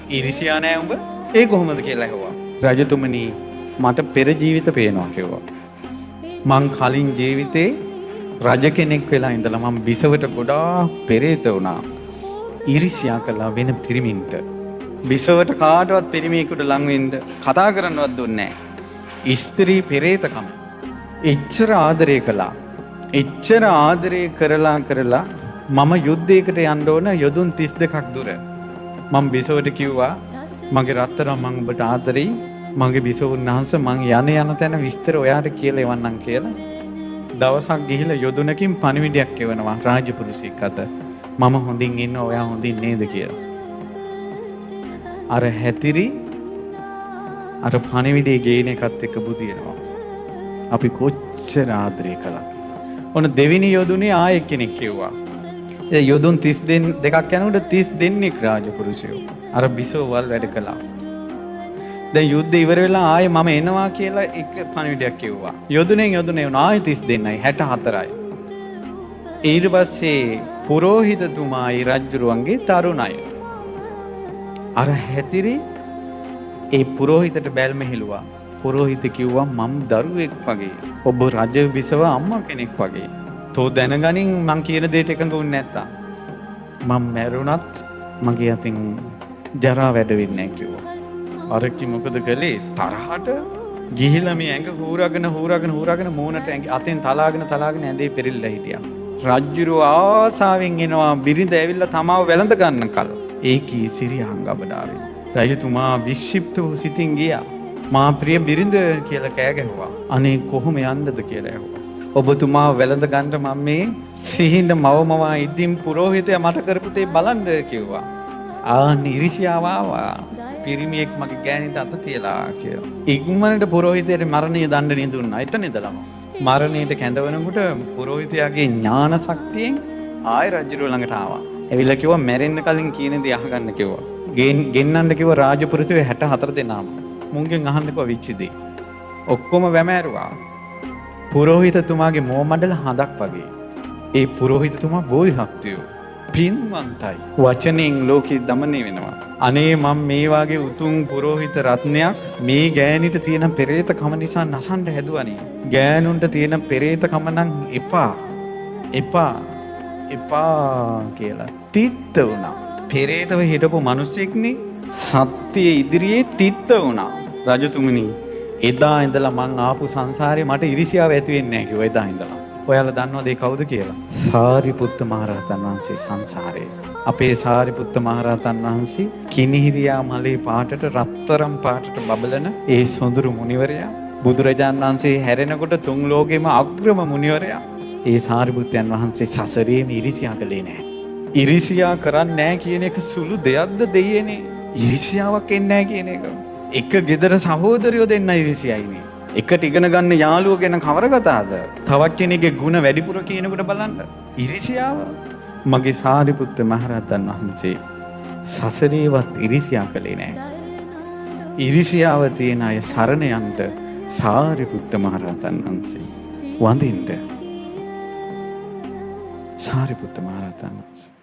ඊරිසියා නෑ උඹ? ඒ කොහොමද කියලා ඇහුවා. රජතුමනි මට පෙර ජීවිත පේනවා කිව්වා. මං කලින් ජීවිතේ රජ කෙනෙක් වෙලා ඉඳලා මම බිසවට ගොඩාක් පෙරේත වුණා. ඊරිසියා කළා වෙන පිරිමින්ට. බිසවට කාටවත් පිරිමියෙකුට ලං වෙන්න කතා කරන්නවත් දුන්නේ නැහැ. ස්ත්‍රී පෙරේතකම. එච්චර ආදරය කළා. එච්චර ආදරය කරලා මම යුද්ධයකට යන්න ඕන යොදුන් 32ක් දුර. මම බිසවට කිව්වා මගේ රත්තරන් මම ඔබට ආදරෙයි. මගේ බිසවුන් වහන්සේ මං යන තැන විස්තර ඔයාට කියලා එවන්නම් කියලා. දවසක් ගිහිල්ලා යොදුනකින් පණිවිඩයක් එවනවා රාජපුරුෂයෙක් අත. මම හොඳින් ඉන්න ඔයා හොඳින් නේද කියලා. අර හැතිරි අර පණිවිඩේ ගේන එකත් එක්ක බුදිනවා. අපි කොච්චර ආදරය කළා. ඔන්න දෙවෙනි යොදුනේ ආයෙ කෙනෙක් කිව්වා. ඒ යොදුන් 32ක් යනකොට 30 දෙනෙක් රාජපුරුෂයෝ. අර බිසවවල් වැඩ කළා. දැන් යුද්ධය ඉවර වෙලා ආයෙ මම එනවා කියලා එක පණිවිඩයක් කිව්වා. යොදුනෙන් ආයෙ 30 දෙන්නයි 64යි. ඊට පස්සේ පුරෝහිතතුමායි රජුරුවන්ගේ තරුණයි. අර හැතිරි ඒ පුරෝහිතට බැල්ම හෙළුවා. පුරෝහිත කිව්වා මම දරුවෙක් වගේ. ඔබ රජ බිසව අම්මා කෙනෙක් වගේ. තෝ දැනගනින් මං කියන දෙයට එකඟ වුනේ නැත්තම් මම මැරුණත් මගේ අතින් ජරා වැඩ වෙන්නේ නැහැ කිව්වා. අරකි මොකද කළේ තරහට ගිහිලා මේ ඇඟ හූරගෙන මූණට අතෙන් තලාගෙන ඇඳේ පෙරilla හිටියා. රජුරු ආසාවෙන් එනවා බිරිඳ ඇවිල්ලා තමාව වැළඳ ගන්න කල. ඒකී සිරියංග බඩාවේ. රජතුමා වික්ෂිප්ත වූ සිතින් ගියා. මා ප්‍රිය බිරිඳ කියලා කෑ ගැහුවා. අනේ කොහොම යන්නද කියලා ඇහුවා. ඔබතුමා වැළඳ ගන්න මම මේ සිහින මවමවා ඉදින් පුරෝහිතයා මට කරපු තේ බලන්න කිව්වා. ඊරිසියාව ආවා. පිරිමියෙක් මගේ ගෑණිට අත තියලා කියලා. ඉක්මනට පුරෝහිතයට මරණීය දඬුවම් දුන්නා. එතන ඉඳලම මරණයට කැඳවනකොට පුරෝහිතයාගේ ඥාන ශක්තියෙන් ආයෙ රජුරුව ළඟට ආවා. එවිලා කිව්වා මැරෙන්න කලින් කියන දේ අහගන්න කිව්වා. ගෙන්නන්න කිව්වා රාජපුරුෂයෝ 64 දෙනාම. මුංගෙන් අහන්න කිව්වා විච්ච දේ. ඔක්කොම වැමෑරුවා. පුරෝහිතතුමාගේ මෝ මණ්ඩල හඳක් වගේ. ඒ පුරෝහිතතුමා බෝධිසත්වයෝ පින්වන්තයි. වචනෙන් ලෝකෙ දමනය වෙනවා. අනේ මම මේ වාගේ උතුම් පුරෝහිත රත්නයක් මේ ගෑණිට තියෙන පෙරේතකම නිසා නසන්න හැදුවනේ. ගෑනුන්ට තියෙන පෙරේතකම නම් එපා කියලා තිත්ත වුණා. පෙරේතව හිටපු මිනිස්සෙක්නේ සත්‍ය ඉදිරියේ තිත්ත වුණා. රජතුමනි එදා ඉඳලා මං ආපු සංසාරේ මට ඉරිසියාව ඇති වෙන්නේ නැහැ කිව්වා එදා ඉඳලා. ඔයාලා දන්නවද ඒ කවුද කියලා? සාරිපුත්ත මහරහතන් වහන්සේ සංසාරේ. අපේ සාරිපුත්ත මහරහතන් වහන්සේ කිනිහිරියා මලේ පාටට රත්තරම් පාටට බබලන ඒ සොඳුරු මුනිවරයා. බුදුරජාණන් වහන්සේ හැරෙනකොට තුන් ලෝකෙම අග්‍රම මුනිවරයා. ඒ සාරිපුත්තයන් වහන්සේ සසරේම ඉරිසියා කළේ නැහැ. ඉරිසියා කරන්නේ නැහැ කියන එක සුළු දෙයක්ද දෙයනේ. ඉරිසියාවක් එන්නේ නැහැ කියන එක. එක ගෙදර සහෝදරයෝ දෙන්න ඉරිසියයිනේ. එකට ඉගෙන ගන්න යාළුවෝ ගැන කවර කතාවද? තවත් කෙනෙක්ගේ ಗುಣ වැඩිපුර කියනකොට බලන්න. ඉරිසියාව. මගේ සාරිපුත්ත මහරහතන් වහන්සේ සසරේවත් ඉරිසියා කළේ නැහැ. ඉරිසියාව තියෙන අය සරණ යන්න සාරිපුත්ත මහරහතන් වහන්සේ වඳින්න. සාරිපුත්ත මහරහතන් වහන්සේ